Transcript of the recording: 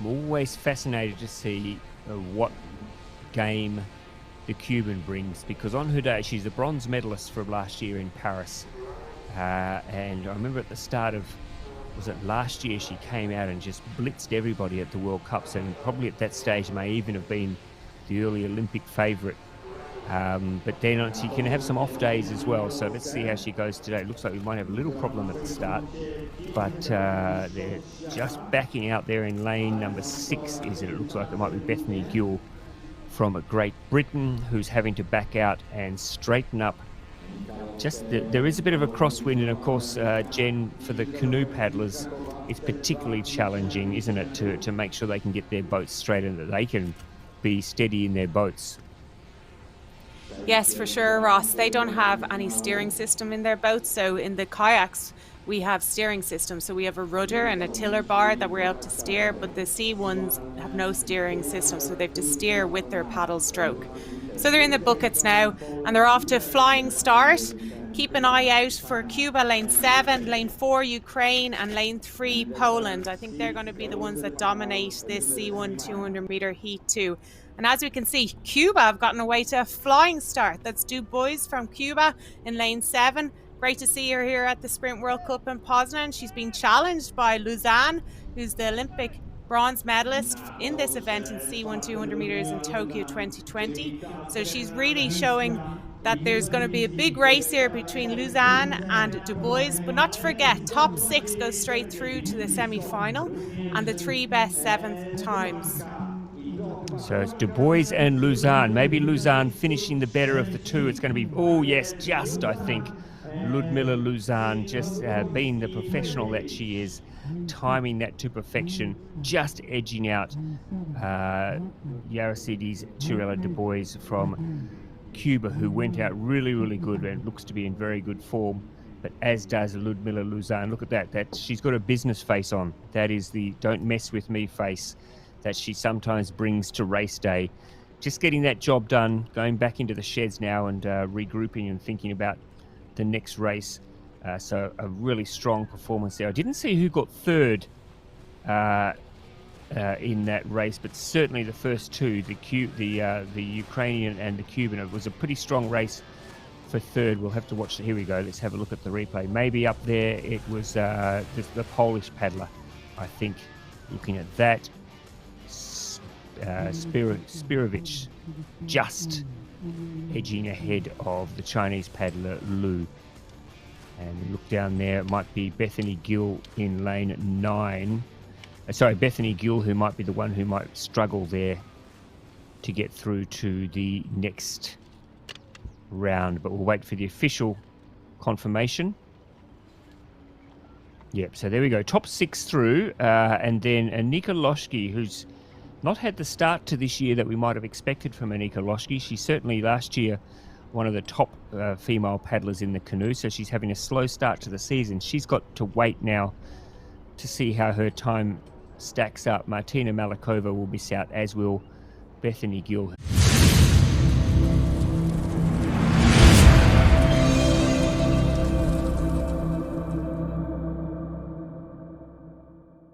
I'm always fascinated to see what game the Cuban brings, because on her day, she's the bronze medalist from last year in Paris. And I remember at the start of, was it last year, she came out and just blitzed everybody at the World Cups, and probably at that stage may even have been the early Olympic favourite. But then she can have some off days as well, so let's see how she goes today. It looks like we might have a little problem at the start, but they're just backing out there in lane number 6, is it? It looks like it might be Bethany Gill from Great Britain, who's having to back out and straighten up. There is a bit of a crosswind, and of course, Jen, for the canoe paddlers, it's particularly challenging, isn't it, to make sure they can get their boats straight and that they can be steady in their boats. Yes, for sure, Ross. They don't have any steering system in their boats. So in the kayaks, we have steering systems. So we have a rudder and a tiller bar that we're able to steer, but the sea ones have no steering system. So they have to steer with their paddle stroke. So they're in the buckets now, and they're off to a flying start. Keep an eye out for Cuba, lane 7, lane 4, Ukraine, and lane 3, Poland. I think they're going to be the ones that dominate this C1 200-meter heat too. And as we can see, Cuba have gotten away to a flying start. That's Du Bois from Cuba in lane 7. Great to see her here at the Sprint World Cup in Poznan. She's been challenged by Luzanne, who's the Olympic bronze medalist in this event in C1 200 meters in Tokyo 2020. So she's really showing that there's going to be a big race here between Luzanne and Du Bois. But not to forget, top 6 goes straight through to the semi-final, and the 3 best 7th times. So it's Du Bois and Luzanne. Maybe Luzanne finishing the better of the two. It's going to be, oh yes, just, I think, Ludmila Luzanne, just being the professional that she is, timing that to perfection, just edging out Yarasides Chirela Du Bois from Cuba, who went out really, really good and looks to be in very good form. But as does Ludmila Luzanne. Look at that. She's got a business face on. That is the don't mess with me face that she sometimes brings to race day. Just getting that job done, going back into the sheds now and regrouping and thinking about the next race. So a really strong performance there. I didn't see who got third in that race, but certainly the first two, the Ukrainian and the Cuban. It was a pretty strong race for third. We'll have to watch it. Here we go. Let's have a look at the replay. Maybe up there it was the Polish paddler, I think. Looking at that, Spirovich just edging ahead of the Chinese paddler Lu. And look down there, it might be Bethany Gill in lane 9. Bethany Gill, who might be the one who might struggle there to get through to the next round. But we'll wait for the official confirmation. Yep, so there we go. Top 6 through. And then Anika Loschke, who's not had the start to this year that we might have expected from Anika Loschke. She's certainly last year one of the top female paddlers in the canoe, so she's having a slow start to the season. She's got to wait now to see how her time stacks up. Martina Malikova will miss out, as will Bethany Gill.